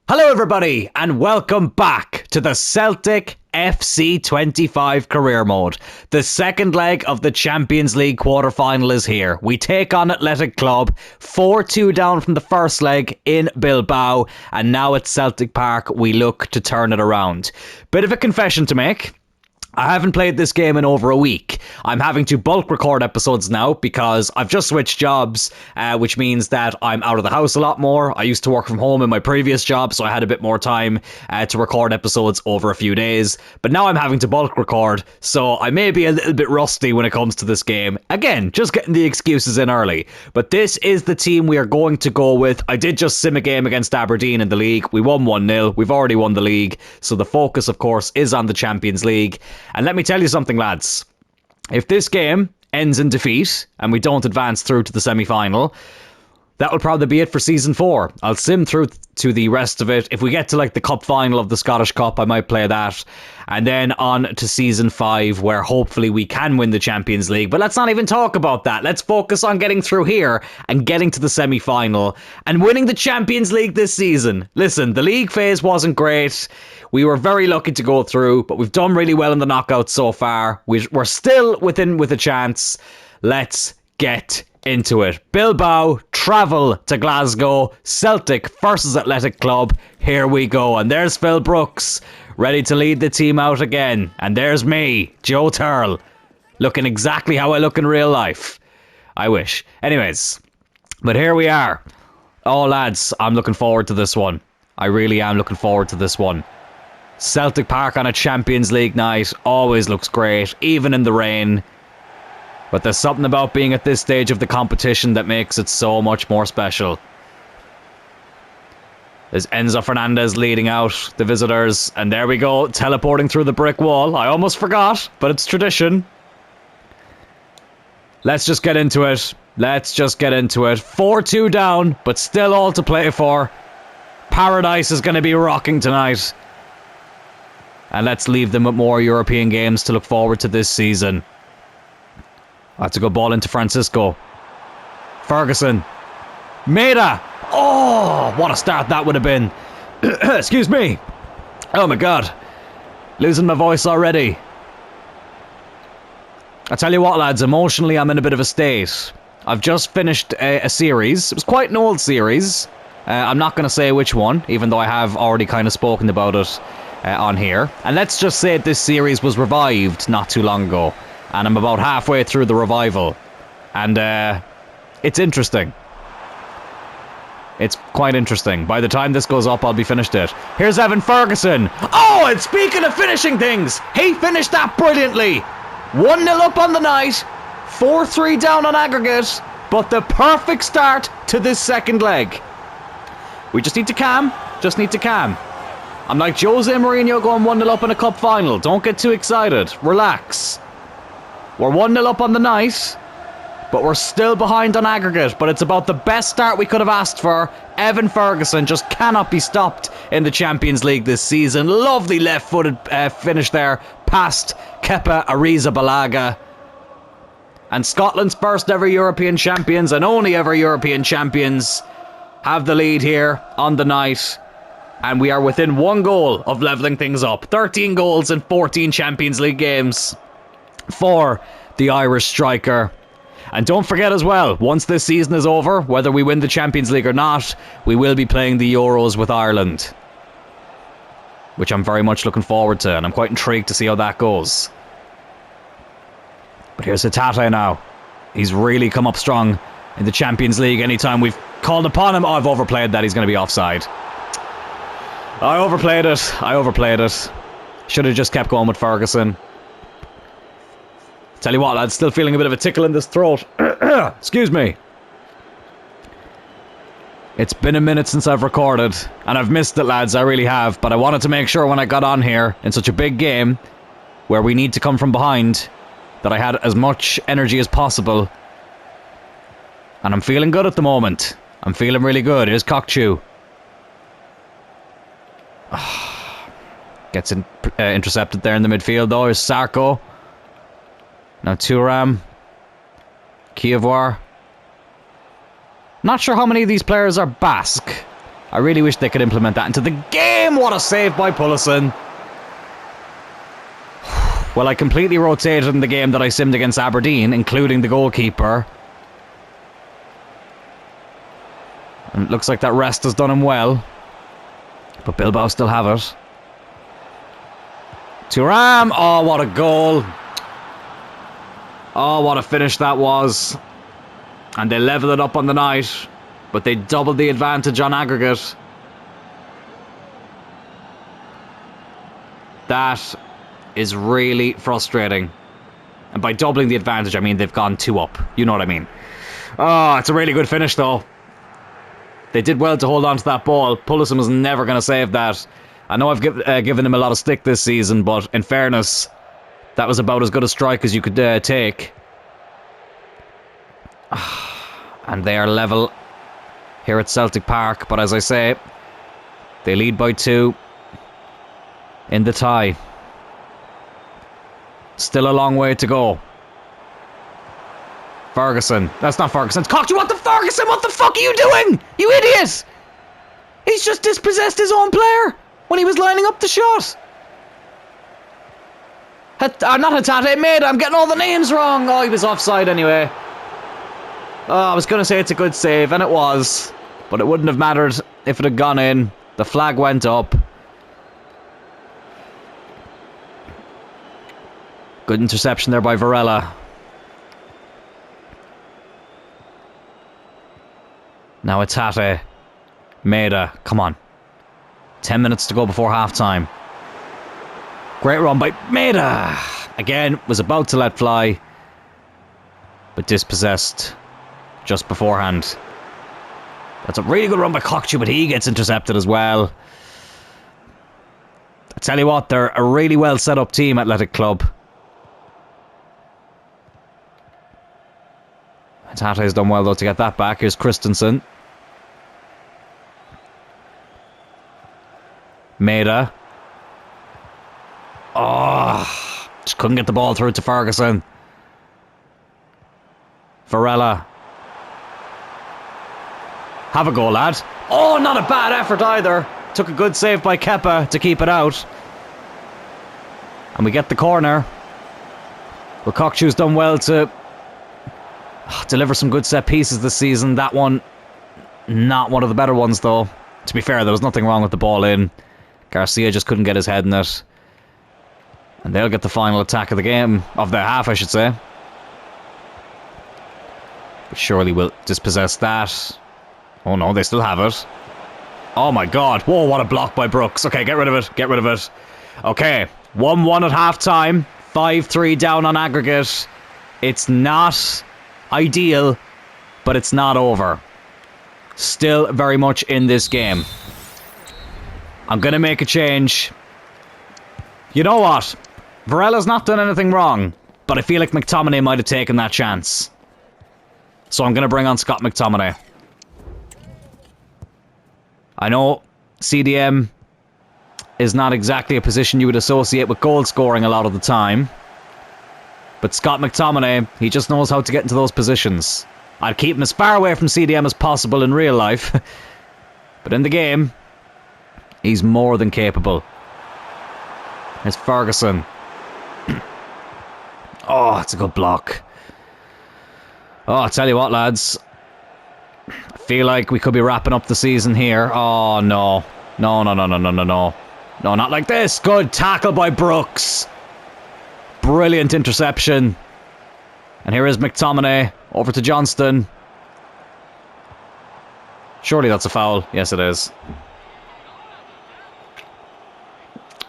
Hello everybody and welcome back to the Celtic FC 25 career mode. The second leg of the Champions League quarter final is here. We take on Athletic Club, 4-2 down from the first leg in Bilbao, and now at Celtic Park we look to turn it around. Bit of a confession to make. I haven't played this game in over a week. I'm having to bulk record episodes now because I've just switched jobs, which means that I'm out of the house a lot more. I used to work from home in my previous job, so I had a bit more time to record episodes over a few days. But now I'm having to bulk record, so I may be a little bit rusty when it comes to this game. Again, just getting the excuses in early. But this is the team we are going to go with. I did just sim a game against Aberdeen in the league. We won 1-0. We've already won the league. So the focus, of course, is on the Champions League. And let me tell you something, lads. If this game ends in defeat and we don't advance through to the semi-final, that will probably be it for Season 4. I'll sim through to the rest of it. If we get to like the cup final of the Scottish Cup, I might play that. And then on to Season 5, where hopefully we can win the Champions League. But let's not even talk about that. Let's focus on getting through here and getting to the semi-final and winning the Champions League this season. Listen, the league phase wasn't great. We were very lucky to go through, but we've done really well in the knockouts so far. We're still with a chance. Let's get into it. Bilbao travel to Glasgow. Celtic versus Athletic Club. Here we go. And there's Phil Brooks, ready to lead the team out again. And there's me, Joe Turl, looking exactly how I look in real life. I wish. Anyways, but here we are. Oh, lads, I'm looking forward to this one. I really am looking forward to this one. Celtic Park on a Champions League night always looks great, even in the rain. But there's something about being at this stage of the competition that makes it so much more special. There's Enzo Fernandez leading out the visitors. And there we go, teleporting through the brick wall. I almost forgot, but it's tradition. Let's just get into it. Let's just get into it. 4-2 down, but still all to play for. Paradise is going to be rocking tonight. And let's leave them with more European games to look forward to this season. That's a good ball into Francisco. Ferguson. Maida. Oh, what a start that would have been. Excuse me. Oh my God. Losing my voice already. I tell you what, lads, emotionally I'm in a bit of a state. I've just finished a series. It was quite an old series. I'm not going to say which one, even though I have already kind of spoken about it on here. And let's just say this series was revived not too long ago. And I'm about halfway through the revival. And it's interesting. It's quite interesting. By the time this goes up, I'll be finished it. Here's Evan Ferguson. Oh, and speaking of finishing things, he finished that brilliantly. 1-0 up on the night. 4-3 down on aggregate. But the perfect start to this second leg. We just need to calm. Just need to calm. I'm like Jose Mourinho going 1-0 up in a cup final. Don't get too excited. Relax. We're 1-0 up on the night, but we're still behind on aggregate. But it's about the best start we could have asked for. Evan Ferguson just cannot be stopped in the Champions League this season. Lovely left-footed finish there past Kepa Arrizabalaga. And Scotland's first ever European champions and only ever European champions have the lead here on the night. And we are within one goal of levelling things up. 13 goals in 14 Champions League games for the Irish striker. And don't forget as well, once this season is over, whether we win the Champions League or not, we will be playing the Euros with Ireland, which I'm very much looking forward to, and I'm quite intrigued to see how that goes. But here's Hatate now. He's really come up strong in the Champions League. Anytime we've called upon him, oh, I've overplayed that, he's going to be offside. I overplayed it. Should have just kept going with Ferguson. Tell you what, lads, still feeling a bit of a tickle in this throat. Excuse me. It's been a minute since I've recorded, and I've missed it, lads, I really have. But I wanted to make sure when I got on here, in such a big game, where we need to come from behind, that I had as much energy as possible. And I'm feeling good at the moment. I'm feeling really good. Here's Cockchew. Gets intercepted there in the midfield though. Here's Sarko. Now Thuram. Kievoir. Not sure how many of these players are Basque. I really wish they could implement that into the game. What a save by Pullison. Well, I completely rotated in the game that I simmed against Aberdeen, including the goalkeeper. And it looks like that rest has done him well. But Bilbao still have it. Thuram! Oh, what a goal. Oh, what a finish that was. And they level it up on the night. But they doubled the advantage on aggregate. That is really frustrating. And by doubling the advantage, I mean they've gone 2 up. You know what I mean. Oh, it's a really good finish, though. They did well to hold on to that ball. Pullison was never going to save that. I know I've given him a lot of stick this season, but in fairness, that was about as good a strike as you could take. And they are level here at Celtic Park. But as I say, they lead by 2 in the tie. Still a long way to go. Ferguson. That's not Ferguson. It's Cockney. What the Ferguson? What the fuck are you doing? You idiot! He's just dispossessed his own player when he was lining up the shot. Not Hatate, mate. I'm getting all the names wrong. Oh, he was offside anyway. Oh, I was going to say it's a good save, and it was. But it wouldn't have mattered if it had gone in. The flag went up. Good interception there by Varela. Now it's Hatate. Maeda, come on. 10 minutes to go before half-time. Great run by Maeda. Again, was about to let fly, but dispossessed just beforehand. That's a really good run by Cockney, but he gets intercepted as well. I tell you what, they're a really well set up team, Athletic Club. Tate's done well though to get that back. Here's Christensen. Maeda. Oh, just couldn't get the ball through to Ferguson. Varela. Have a go, lad. Oh, not a bad effort either. Took a good save by Kepa to keep it out. And we get the corner. Well, Cockney's done well to deliver some good set pieces this season. That one, not one of the better ones though. To be fair, there was nothing wrong with the ball in. Garcia just couldn't get his head in it. And they'll get the final attack of the game. Of the half, I should say. But surely we'll dispossess that. Oh no, they still have it. Oh my god. Whoa, what a block by Brooks. Okay, get rid of it. Get rid of it. Okay, 1-1 at half time. 5-3 down on aggregate. It's not ideal, but it's not over. Still very much in this game. I'm going to make a change. You know what? Varela's not done anything wrong, but I feel like McTominay might have taken that chance. So I'm going to bring on Scott McTominay. I know CDM is not exactly a position you would associate with goal scoring a lot of the time. But Scott McTominay, he just knows how to get into those positions. I'd keep him as far away from CDM as possible in real life. But in the game, he's more than capable. There's Ferguson. Oh, it's a good block. Oh, I'll tell you what, lads. I feel like we could be wrapping up the season here. Oh, no. No. No, not like this. Good tackle by Brooks. Brilliant interception. And here is McTominay. Over to Johnston. Surely that's a foul. Yes, it is.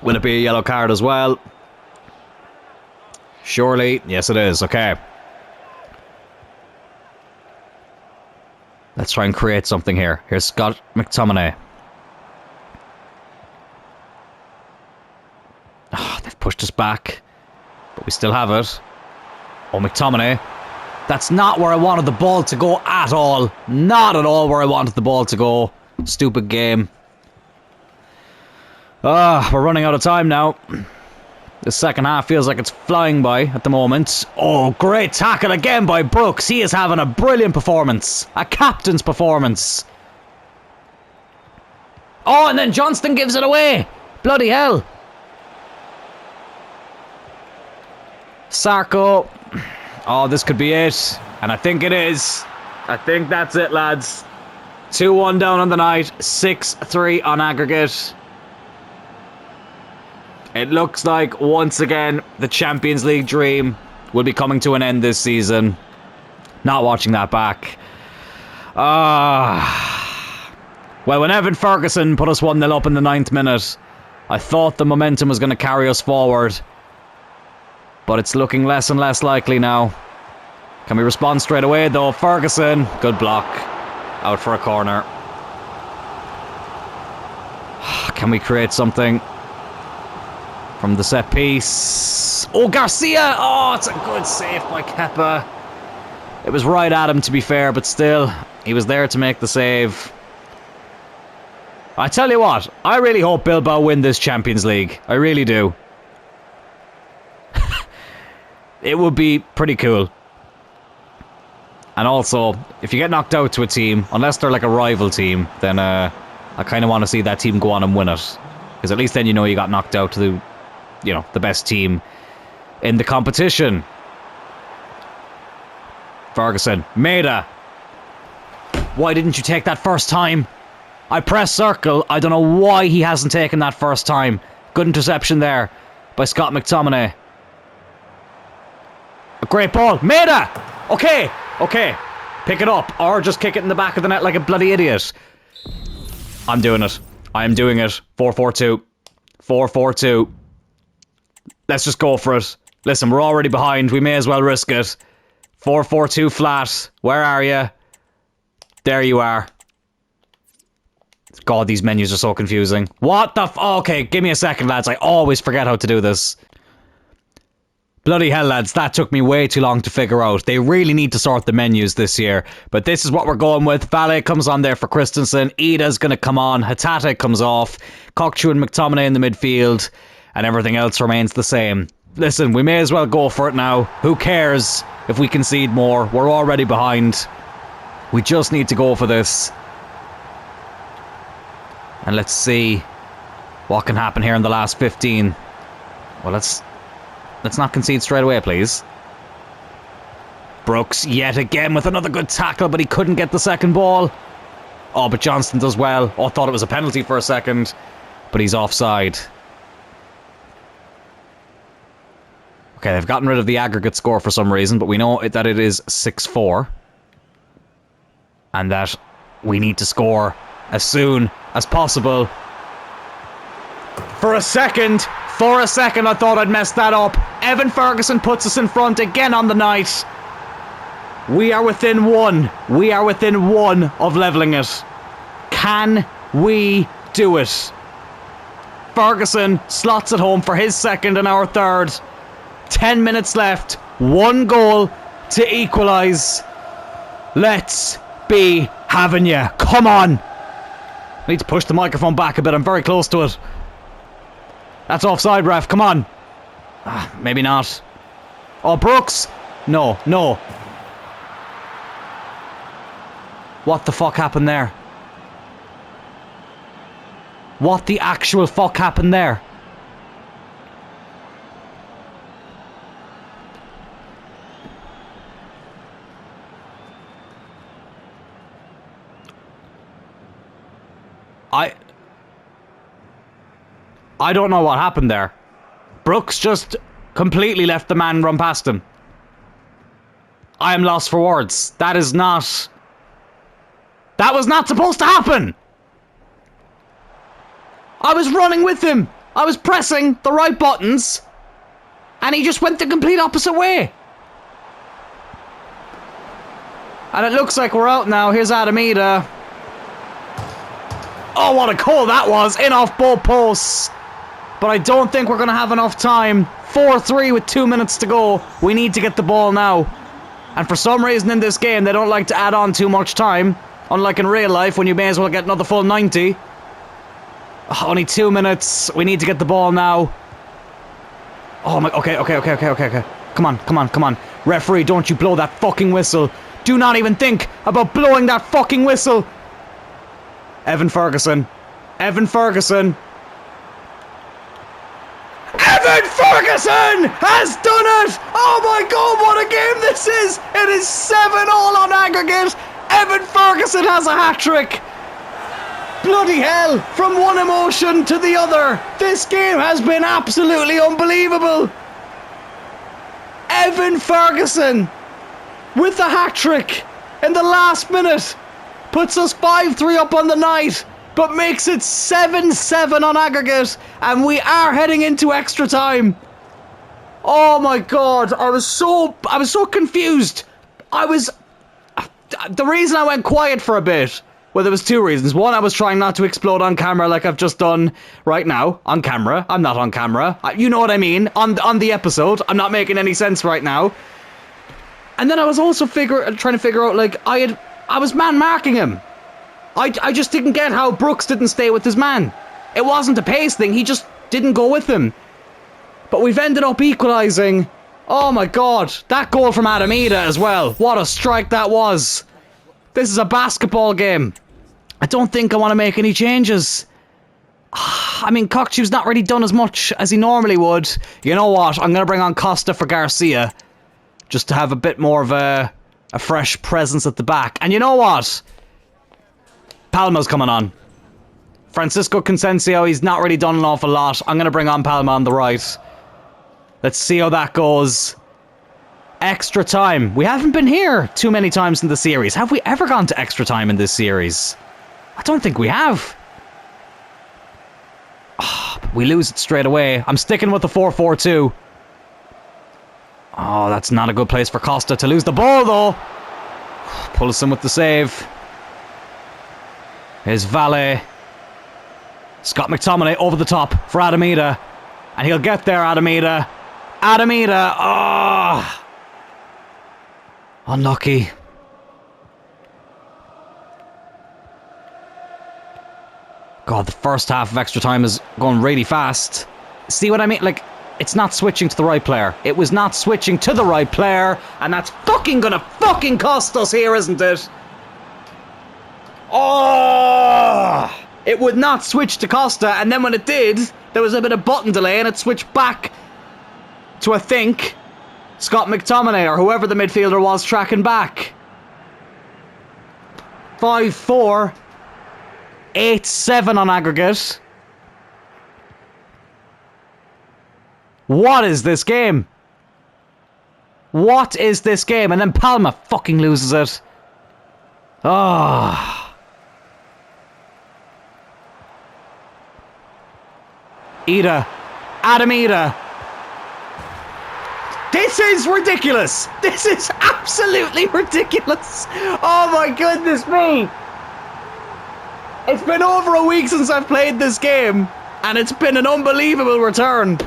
Will it be a yellow card as well? Surely. Yes, it is. Okay. Let's try and create something here. Here's Scott McTominay. Oh, they've pushed us back. But we still have it. Oh, McTominay. That's not where I wanted the ball to go at all. Not at all where I wanted the ball to go. Stupid game. We're running out of time now. The second half feels like it's flying by at the moment. Oh, great tackle again by Brooks. He is having a brilliant performance. A captain's performance. Oh, and then Johnston gives it away. Bloody hell. Sarko. Oh, this could be it. And I think it is. I think that's it, lads. 2-1 down on the night. 6-3 on aggregate. It looks like, once again, the Champions League dream will be coming to an end this season. Not watching that back. Well, when Evan Ferguson put us 1-0 up in the 9th minute, I thought the momentum was going to carry us forward. But it's looking less and less likely now. Can we respond straight away, though? Ferguson, good block. Out for a corner. Can we create something from the set piece? Oh, Garcia! Oh, it's a good save by Kepa. It was right at him, to be fair, but still, he was there to make the save. I tell you what, I really hope Bilbao win this Champions League. I really do. It would be pretty cool. And also, if you get knocked out to a team, unless they're like a rival team, then I kind of want to see that team go on and win it. Because at least then you know you got knocked out to the, the best team in the competition. Ferguson, Maida. Why didn't you take that first time? I press circle. I don't know why he hasn't taken that first time. Good interception there by Scott McTominay. A great ball. Maida! Okay. Pick it up. Or just kick it in the back of the net like a bloody idiot. I'm doing it. I am doing it. 4-4-2. 4-4-2. Let's just go for it. Listen, we're already behind. We may as well risk it. 4-4-2 flat. Where are you? There you are. God, these menus are so confusing. What the okay, give me a second, lads. I always forget how to do this. Bloody hell, lads. That took me way too long to figure out. They really need to sort the menus this year. But this is what we're going with. Valle comes on there for Christensen. Ida's going to come on. Hatate comes off. Cockchu and McTominay in the midfield. And everything else remains the same. Listen, we may as well go for it now. Who cares if we concede more? We're already behind. We just need to go for this. And let's see what can happen here in the last 15. Well, let's not concede straight away, please. Brooks yet again with another good tackle, but he couldn't get the second ball. Oh, but Johnston does well. Oh, I thought it was a penalty for a second, but he's offside. Okay, they've gotten rid of the aggregate score for some reason, but we know that it is 6-4. And that we need to score as soon as possible. For a second, I thought I'd messed that up. Evan Ferguson puts us in front again on the night. We are within one. We are within one of levelling it. Can we do it? Ferguson slots it home for his second and our third. 10 minutes left. One goal to equalise. Let's be having ya. Come on. I need to push the microphone back a bit. I'm very close to it. That's offside, ref. Come on. Maybe not. Oh, Brooks. No. What the fuck happened there? What the actual fuck happened there? I don't know what happened there. Brooks just completely left the man run past him. I am lost for words. That was not supposed to happen. I was running with him. I was pressing the right buttons. And he just went the complete opposite way. And it looks like we're out now. Here's Adamida. Oh, what a goal that was. In off both posts. But I don't think we're going to have enough time. 4-3 with 2 minutes to go. We need to get the ball now. And for some reason in this game, they don't like to add on too much time. Unlike in real life, when you may as well get another full 90. Oh, only 2 minutes. We need to get the ball now. Oh my... Okay. Come on. Referee, don't you blow that fucking whistle. Do not even think about blowing that fucking whistle. Evan Ferguson. Evan Ferguson. Evan Ferguson has done it! Oh my god, what a game this is! It is 7-all on aggregate. Evan Ferguson has a hat-trick. Bloody hell, from one emotion to the other. This game has been absolutely unbelievable. Evan Ferguson with the hat-trick in the last minute puts us 5-3 up on the night, but makes it 7-7 on aggregate, and we are heading into extra time. Oh my god, I was so confused. The reason I went quiet for a bit, well, there was two reasons. One, I was trying not to explode on camera like I've just done right now. On camera. I'm not on camera. You know what I mean. On the episode. I'm not making any sense right now. And then I was also trying to figure out, like, I was man-marking him. I just didn't get how Brooks didn't stay with his man. It wasn't a pace thing. He just didn't go with him. But we've ended up equalising. Oh my god. That goal from Adamida as well. What a strike that was. This is a basketball game. I don't think I want to make any changes. I mean, Cockchew's not really done as much as he normally would. You know what? I'm going to bring on Costa for Garcia. Just to have a bit more of a fresh presence at the back. And you know what? Palma's coming on. Francisco Consencio, he's not really done an awful lot. I'm going to bring on Palma on the right. Let's see how that goes. Extra time. We haven't been here too many times in the series. Have we ever gone to extra time in this series? I don't think we have. Oh, we lose it straight away. I'm sticking with the 4-4-2. Oh, that's not a good place for Costa to lose the ball, though. Pullison with the save. Here's Valle. Scott McTominay over the top for Adamida. And he'll get there, Adamida. Adamida. Oh. Unlucky. God, the first half of extra time is going really fast. See what I mean? Like, it's not switching to the right player. It was not switching to the right player, and that's fucking gonna fucking cost us here, isn't it? Oh! It would not switch to Costa, and then when it did, there was a bit of button delay, and it switched back to, I think, Scott McTominay, or whoever the midfielder was tracking back. 5-4. 8-7 on aggregate. What is this game? What is this game? And then Palma fucking loses it. Oh. Ida. Adamida. This is ridiculous. This is absolutely ridiculous. Oh my goodness me. It's been over a week since I've played this game, and it's been an unbelievable return.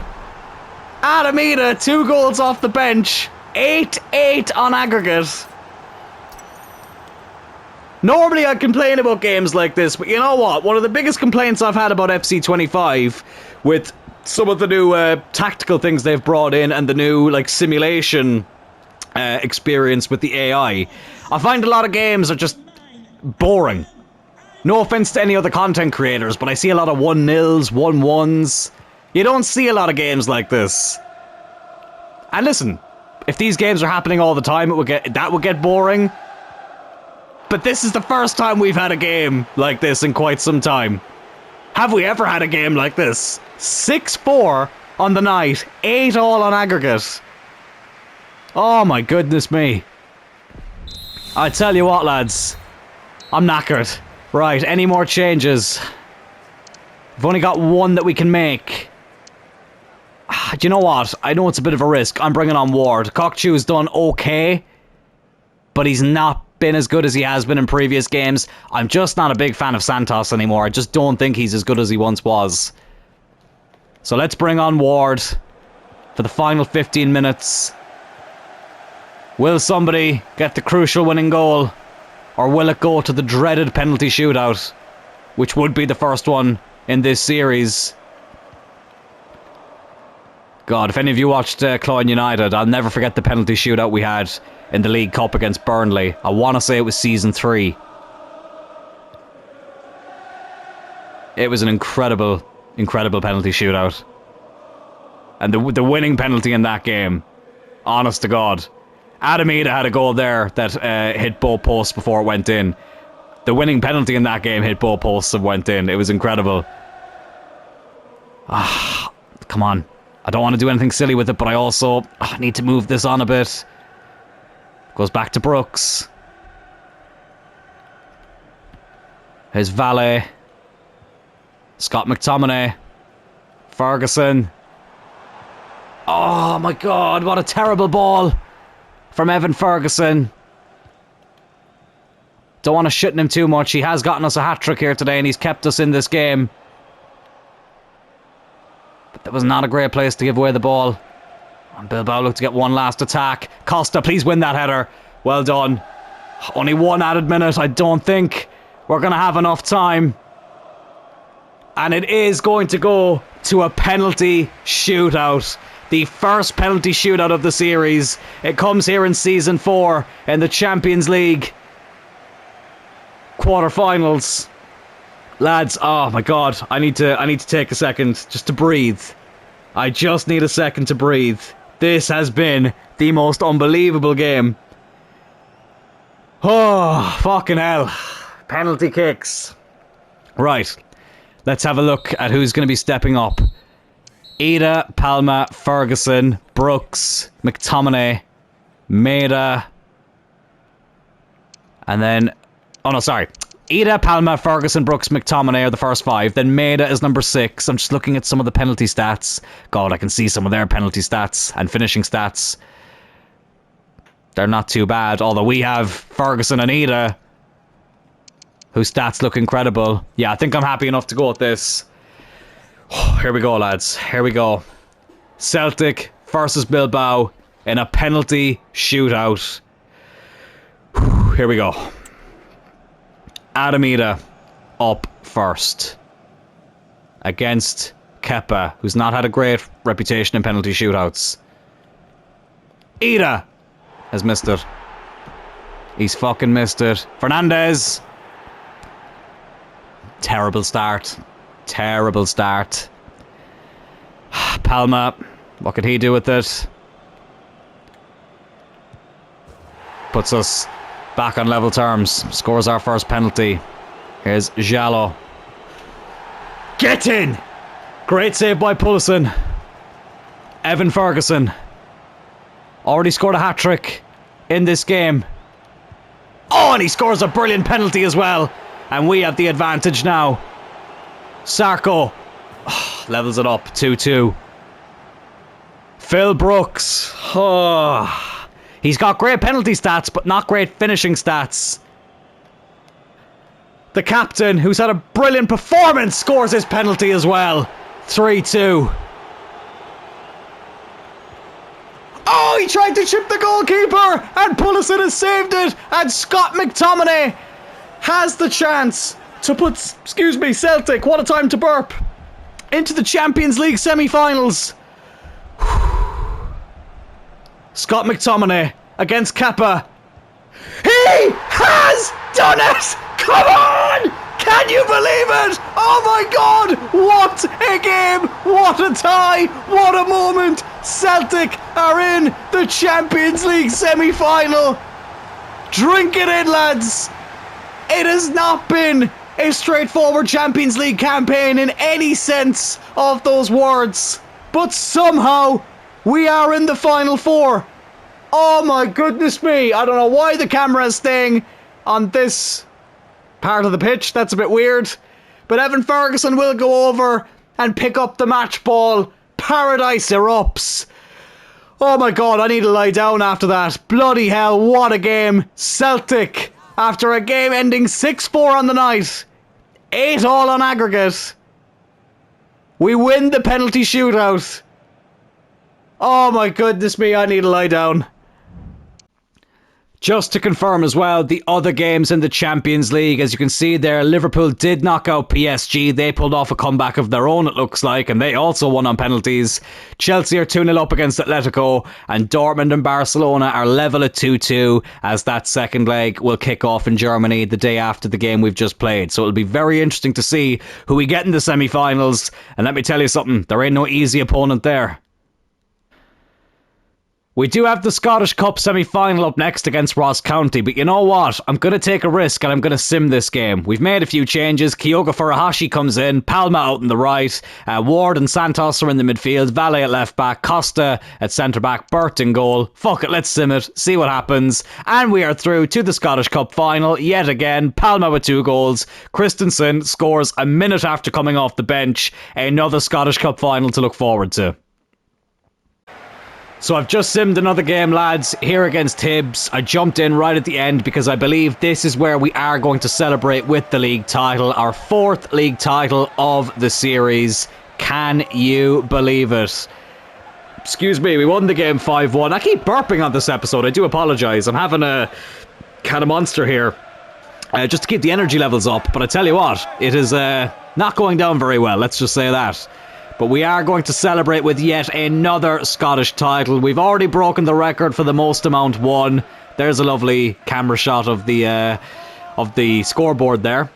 Adamida, 2 goals off the bench. 8-8 on aggregate. Normally I complain about games like this, but you know what? One of the biggest complaints I've had about FC25, with some of the new tactical things they've brought in and the new like simulation experience with the AI, I find a lot of games are just boring. No offense to any other content creators, but I see a lot of 1-0s, 1-1s. You don't see a lot of games like this. And listen, if these games are happening all the time, that would get boring. But this is the first time we've had a game like this in quite some time. Have we ever had a game like this? 6-4 on the night, 8-all on aggregate. Oh my goodness me. I tell you what, lads, I'm knackered. Right, any more changes? We've only got one that we can make. Do you know what? I know it's a bit of a risk. I'm bringing on Ward. Cockchew's done okay, but he's not been as good as he has been in previous games. I'm just not a big fan of Santos anymore. I just don't think he's as good as he once was. So let's bring on Ward for the final 15 minutes. Will somebody get the crucial winning goal? Or will it go to the dreaded penalty shootout, which would be the first one in this series? God, if any of you watched Cloyne United, I'll never forget the penalty shootout we had in the League Cup against Burnley. I want to say it was season 3. It was an incredible penalty shootout. And the winning penalty in that game, honest to God. Adamida had a goal there that hit both posts before it went in. The winning penalty in that game hit both posts and went in. It was incredible. Come on. I don't want to do anything silly with it, but I also need to move this on a bit. Goes back to Brooks. His valet. Scott McTominay. Ferguson. Oh my God, what a terrible ball from Evan Ferguson. Don't want to shit in him too much. He has gotten us a hat-trick here today and he's kept us in this game. But that was not a great place to give away the ball. And Bilbao look to get one last attack. Costa, please win that header. Well done. Only one added minute. I don't think we're going to have enough time. And it is going to go to a penalty shootout. The first penalty shootout of the series. It comes here in Season 4 in the Champions League Quarter Finals. Lads, oh my God, I need to take a second just to breathe. I just need a second to breathe. This has been the most unbelievable game. Oh, fucking hell. Penalty kicks. Right, let's have a look at who's going to be stepping up. Ida, Palma, Ferguson, Brooks, McTominay, Maida, and then... Oh no, sorry. Ida, Palma, Ferguson, Brooks, McTominay are the first 5. Then Maida is number 6. I'm just looking at some of the penalty stats. God, I can see some of their penalty stats and finishing stats. They're not too bad. Although we have Ferguson and Ida, whose stats look incredible. Yeah, I think I'm happy enough to go with this. Here we go, lads. Here we go. Celtic versus Bilbao in a penalty shootout. Here we go. Adamida up first against Kepa, who's not had a great reputation in penalty shootouts. Ida has missed it. He's fucking missed it. Fernandez. Terrible start. Terrible start. Palma. What could he do with it? Puts us back on level terms. Scores our first penalty. Here's Jallo. Get in! Great save by Pulisic. Evan Ferguson. Already scored a hat-trick in this game. Oh, and he scores a brilliant penalty as well. And we have the advantage now. Sarko levels it up 2-2. Phil Brooks. Oh, he's got great penalty stats, but not great finishing stats. The captain, who's had a brilliant performance, scores his penalty as well. 3-2. Oh, he tried to chip the goalkeeper, and Pulisic has saved it. And Scott McTominay has the chance to put, Celtic, what a time to burp, into the Champions League semi-finals. Scott McTominay against Kepa. He has done it! Come on! Can you believe it? Oh my God! What a game! What a tie! What a moment! Celtic are in the Champions League semi-final. Drink it in, lads. It has not been a straightforward Champions League campaign in any sense of those words. But somehow, we are in the Final Four. Oh my goodness me. I don't know why the camera is staying on this part of the pitch. That's a bit weird. But Evan Ferguson will go over and pick up the match ball. Paradise erupts. Oh my God, I need to lie down after that. Bloody hell, what a game. Celtic, after a game ending 6-4 on the night, 8-all on aggregate, we win the penalty shootout. Oh my goodness me, I need to lie down. Just to confirm as well, the other games in the Champions League, as you can see there, Liverpool did knock out PSG. They pulled off a comeback of their own, it looks like, and they also won on penalties. Chelsea are 2-0 up against Atletico, and Dortmund and Barcelona are level at 2-2, as that second leg will kick off in Germany the day after the game we've just played. So it'll be very interesting to see who we get in the semi-finals, and let me tell you something, there ain't no easy opponent there. We do have the Scottish Cup semi-final up next against Ross County, but you know what? I'm going to take a risk and I'm going to sim this game. We've made a few changes. Kyogo Furuhashi comes in, Palma out on the right, Ward and Santos are in the midfield, Valle at left back, Costa at centre back, Burt in goal. Fuck it, let's sim it, see what happens. And we are through to the Scottish Cup final yet again. Palma with 2 goals. Christensen scores a minute after coming off the bench. Another Scottish Cup final to look forward to. So I've just simmed another game, lads, here against Hibs. I jumped in right at the end because I believe this is where we are going to celebrate with the league title, our 4th league title of the series. Can you believe it? Excuse me, we won the game 5-1. I keep burping on this episode, I do apologise. I'm having a kind of monster here, just to keep the energy levels up. But I tell you what, it is not going down very well, let's just say that. But we are going to celebrate with yet another Scottish title. We've already broken the record for the most amount won. There's a lovely camera shot of the scoreboard there.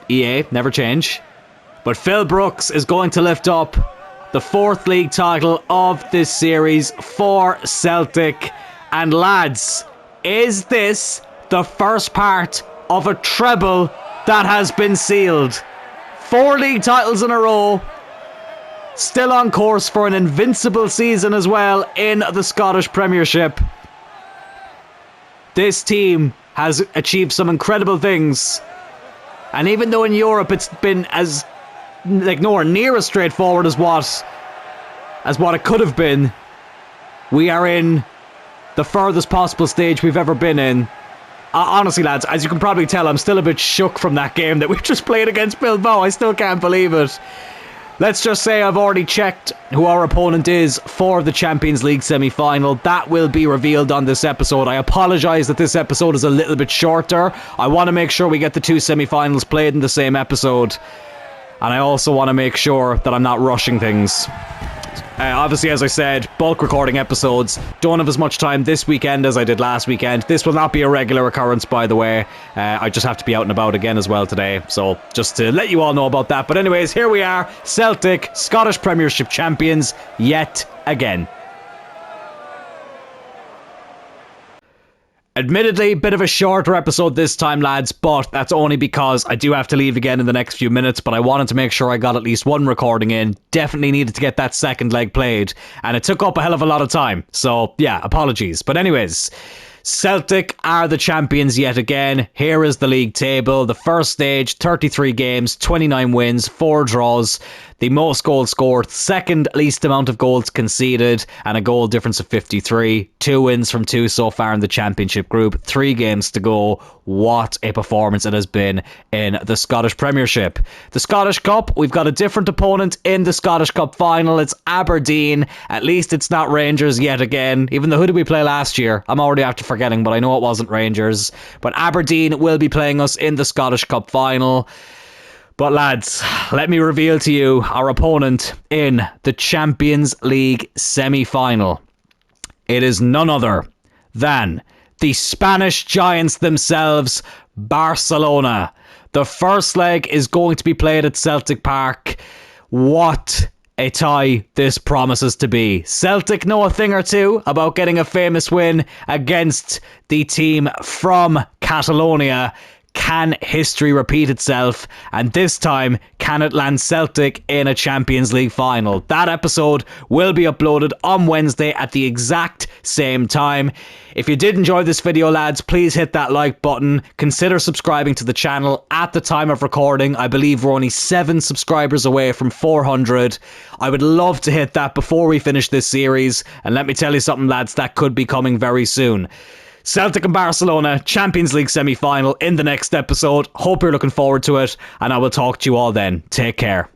EA, never change. But Phil Brooks is going to lift up the 4th league title of this series for Celtic. And lads, is this the first part of a treble that has been sealed? 4 league titles in a row. Still on course for an invincible season as well in the Scottish Premiership. This team has achieved some incredible things. And even though in Europe it's been nowhere near as straightforward as what it could have been, we are in the furthest possible stage we've ever been in. Honestly, lads, as you can probably tell, I'm still a bit shook from that game that we've just played against Bilbao. I still can't believe it. Let's just say I've already checked who our opponent is for the Champions League semi-final. That will be revealed on this episode. I apologise that this episode is a little bit shorter. I want to make sure we get the 2 semi-finals played in the same episode. And I also want to make sure that I'm not rushing things. Obviously, as I said, bulk recording episodes. Don't have as much time this weekend as I did last weekend. This will not be a regular occurrence, by the way. I just have to be out and about again as well today. So just to let you all know about that. But anyways, here we are. Celtic, Scottish Premiership champions yet again. Admittedly, bit of a shorter episode this time, lads, but that's only because I do have to leave again in the next few minutes, but I wanted to make sure I got at least one recording in. Definitely needed to get that second leg played, and it took up a hell of a lot of time, so yeah, apologies. But anyways, Celtic are the champions yet again. Here is the league table. The first stage, 33 games, 29 wins, 4 draws. The most goals scored, second least amount of goals conceded, and a goal difference of 53. 2 wins from 2 so far in the championship group. 3 games to go. What a performance it has been in the Scottish Premiership. The Scottish Cup, we've got a different opponent in the Scottish Cup final. It's Aberdeen. At least it's not Rangers yet again. Even though, who did we play last year? I'm already after forgetting, but I know it wasn't Rangers. But Aberdeen will be playing us in the Scottish Cup final. But lads, let me reveal to you our opponent in the Champions League semi-final. It is none other than the Spanish giants themselves, Barcelona. The first leg is going to be played at Celtic Park. What a tie this promises to be. Celtic know a thing or two about getting a famous win against the team from Catalonia. Can history repeat itself? And this time, can it land Celtic in a Champions League final? That episode will be uploaded on Wednesday at the exact same time. If you did enjoy this video, lads, please hit that like button. Consider subscribing to the channel. At the time of recording, I believe we're only 7 subscribers away from 400. I would love to hit that before we finish this series. And let me tell you something, lads, that could be coming very soon. Celtic and Barcelona, Champions League semi-final in the next episode. Hope you're looking forward to it, and I will talk to you all then. Take care.